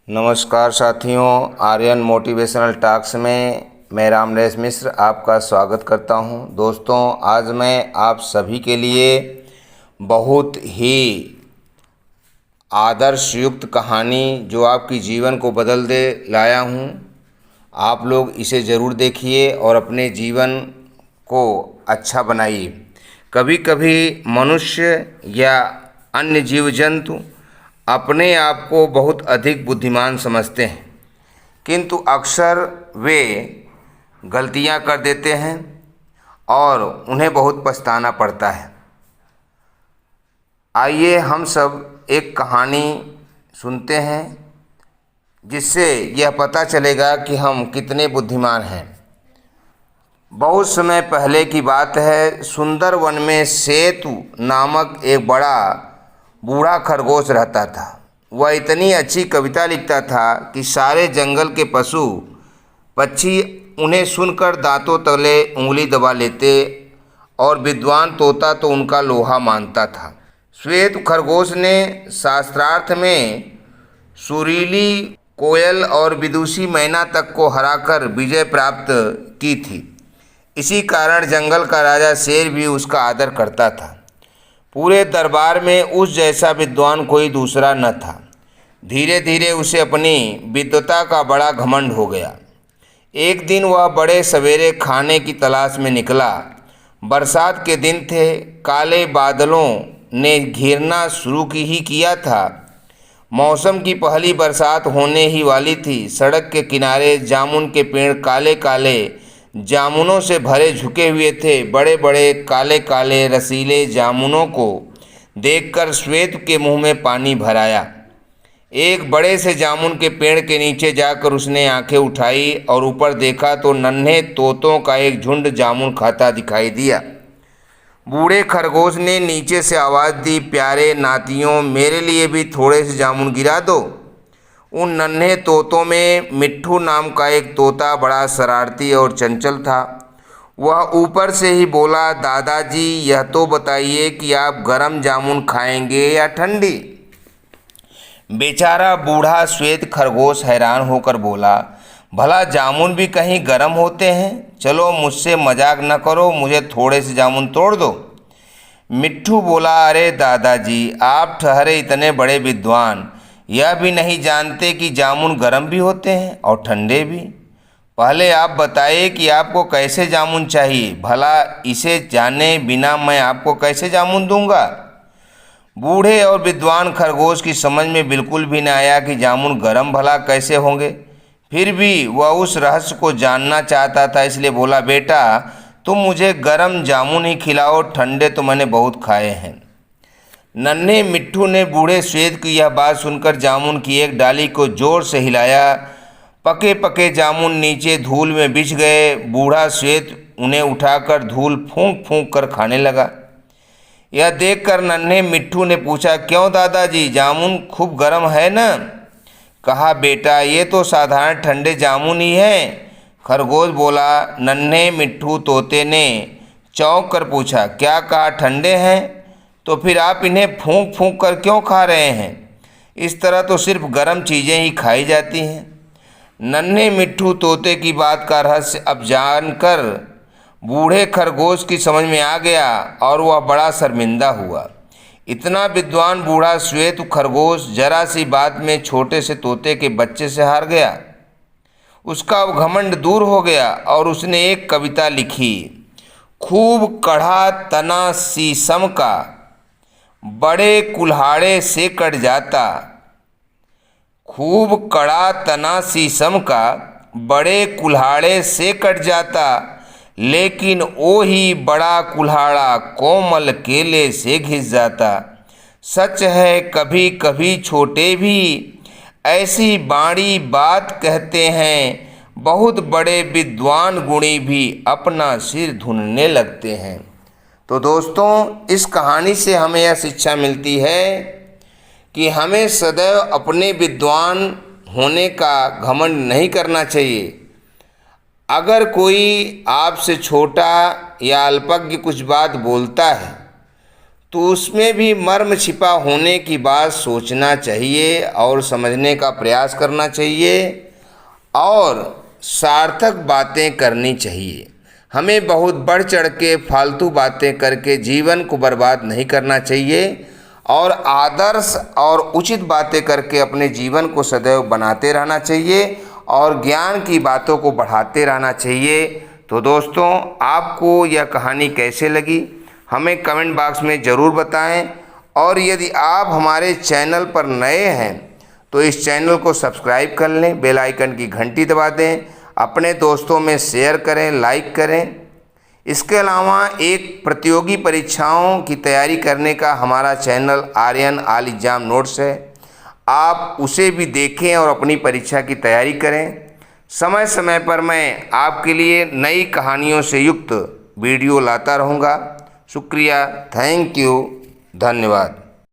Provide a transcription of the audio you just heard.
नमस्कार साथियों, Aryan motivational talks में मैं रामनरेश मिश्र आपका स्वागत करता हूं। दोस्तों, आज मैं आप सभी के लिए बहुत ही आदर्श युक्त कहानी जो आपकी जीवन को बदल दे लाया हूं। आप लोग इसे ज़रूर देखिए और अपने जीवन को अच्छा बनाइए। कभी कभी मनुष्य या अन्य जीव जंतु अपने आप को बहुत अधिक बुद्धिमान समझते हैं, किंतु अक्सर वे गलतियां कर देते हैं और उन्हें बहुत पछताना पड़ता है। आइए हम सब एक कहानी सुनते हैं जिससे यह पता चलेगा कि हम कितने बुद्धिमान हैं। बहुत समय पहले की बात है। सुंदर वन में सेतु नामक एक बड़ा बूढ़ा खरगोश रहता था। वह इतनी अच्छी कविता लिखता था कि सारे जंगल के पशु पक्षी उन्हें सुनकर दांतों तले उंगली दबा लेते और विद्वान तोता तो उनका लोहा मानता था। श्वेत खरगोश ने शास्त्रार्थ में सुरीली कोयल और विदुषी मैना तक को हराकर विजय प्राप्त की थी। इसी कारण जंगल का राजा शेर भी उसका आदर करता था। पूरे दरबार में उस जैसा विद्वान कोई दूसरा न था। धीरे धीरे उसे अपनी विद्वता का बड़ा घमंड हो गया। एक दिन वह बड़े सवेरे खाने की तलाश में निकला। बरसात के दिन थे। काले बादलों ने घिरना शुरू ही किया था। मौसम की पहली बरसात होने ही वाली थी। सड़क के किनारे जामुन के पेड़ काले काले जामुनों से भरे झुके हुए थे। बड़े बड़े काले काले रसीले जामुनों को देखकर श्वेत के मुंह में पानी भर आया। एक बड़े से जामुन के पेड़ के नीचे जाकर उसने आंखें उठाई और ऊपर देखा तो नन्हे तोतों का एक झुंड जामुन खाता दिखाई दिया। बूढ़े खरगोश ने नीचे से आवाज़ दी, प्यारे नातियों, मेरे लिए भी थोड़े से जामुन गिरा दो। उन नन्हे तोतों में मिट्ठू नाम का एक तोता बड़ा शरारती और चंचल था। वह ऊपर से ही बोला, दादाजी, यह तो बताइए कि आप गरम जामुन खाएंगे या ठंडी। बेचारा बूढ़ा श्वेत खरगोश हैरान होकर बोला, भला जामुन भी कहीं गरम होते हैं? चलो मुझसे मजाक न करो, मुझे थोड़े से जामुन तोड़ दो। मिट्ठू बोला, अरे दादाजी, आप ठहरे इतने बड़े विद्वान, यह भी नहीं जानते कि जामुन गर्म भी होते हैं और ठंडे भी? पहले आप बताइए कि आपको कैसे जामुन चाहिए। भला इसे जाने बिना मैं आपको कैसे जामुन दूंगा? बूढ़े और विद्वान खरगोश की समझ में बिल्कुल भी न आया कि जामुन गर्म भला कैसे होंगे। फिर भी वह उस रहस्य को जानना चाहता था, इसलिए बोला, बेटा, तुम मुझे गर्म जामुन ही खिलाओ, ठंडे तो मैंने बहुत खाए हैं। नन्हे मिट्ठू ने बूढ़े श्वेत की यह बात सुनकर जामुन की एक डाली को जोर से हिलाया। पके पके जामुन नीचे धूल में बिछ गए। बूढ़ा श्वेत उन्हें उठाकर धूल फूंक फूंक कर खाने लगा। यह देखकर नन्हे मिट्ठू ने पूछा, क्यों दादाजी, जामुन खूब गर्म है ना? कहा, बेटा, ये तो साधारण ठंडे जामुन ही हैं। खरगोश बोला। नन्हे मिट्ठू तोते ने चौंक कर पूछा, क्या कहा, ठंडे हैं? तो फिर आप इन्हें फूंक फूंक कर क्यों खा रहे हैं? इस तरह तो सिर्फ गर्म चीज़ें ही खाई जाती हैं। नन्हे मिट्ठू तोते की बात का रहस्य अब जानकर बूढ़े खरगोश की समझ में आ गया और वह बड़ा शर्मिंदा हुआ। इतना विद्वान बूढ़ा श्वेत खरगोश जरा सी बात में छोटे से तोते के बच्चे से हार गया। उसका अब घमंड दूर हो गया और उसने एक कविता लिखी, खूब कढ़ा तना शीशम का, बड़े कुल्हाड़े से कट जाता। खूब कड़ा तना शीशम का, बड़े कुल्हाड़े से कट जाता, लेकिन ओ ही बड़ा कुल्हाड़ा कोमल केले से घिस जाता। सच है कभी कभी छोटे भी ऐसी बाड़ी बात कहते हैं, बहुत बड़े विद्वान गुणी भी अपना सिर धुनने लगते हैं। तो दोस्तों, इस कहानी से हमें यह शिक्षा मिलती है कि हमें सदैव अपने विद्वान होने का घमंड नहीं करना चाहिए। अगर कोई आपसे छोटा या अल्पज्ञ कुछ बात बोलता है तो उसमें भी मर्म छिपा होने की बात सोचना चाहिए और समझने का प्रयास करना चाहिए और सार्थक बातें करनी चाहिए। हमें बहुत बढ़ चढ़ के फालतू बातें करके जीवन को बर्बाद नहीं करना चाहिए और आदर्श और उचित बातें करके अपने जीवन को सदैव बनाते रहना चाहिए और ज्ञान की बातों को बढ़ाते रहना चाहिए। तो दोस्तों, आपको यह कहानी कैसे लगी हमें कमेंट बॉक्स में ज़रूर बताएं और यदि आप हमारे चैनल पर नए हैं तो इस चैनल को सब्सक्राइब कर लें, बेल आइकन की घंटी दबा दें, अपने दोस्तों में शेयर करें, लाइक करें। इसके अलावा एक प्रतियोगी परीक्षाओं की तैयारी करने का हमारा channel Aryan all exam notes है, आप उसे भी देखें और अपनी परीक्षा की तैयारी करें। समय समय पर मैं आपके लिए नई कहानियों से युक्त वीडियो लाता रहूँगा। शुक्रिया, थैंक यू, धन्यवाद।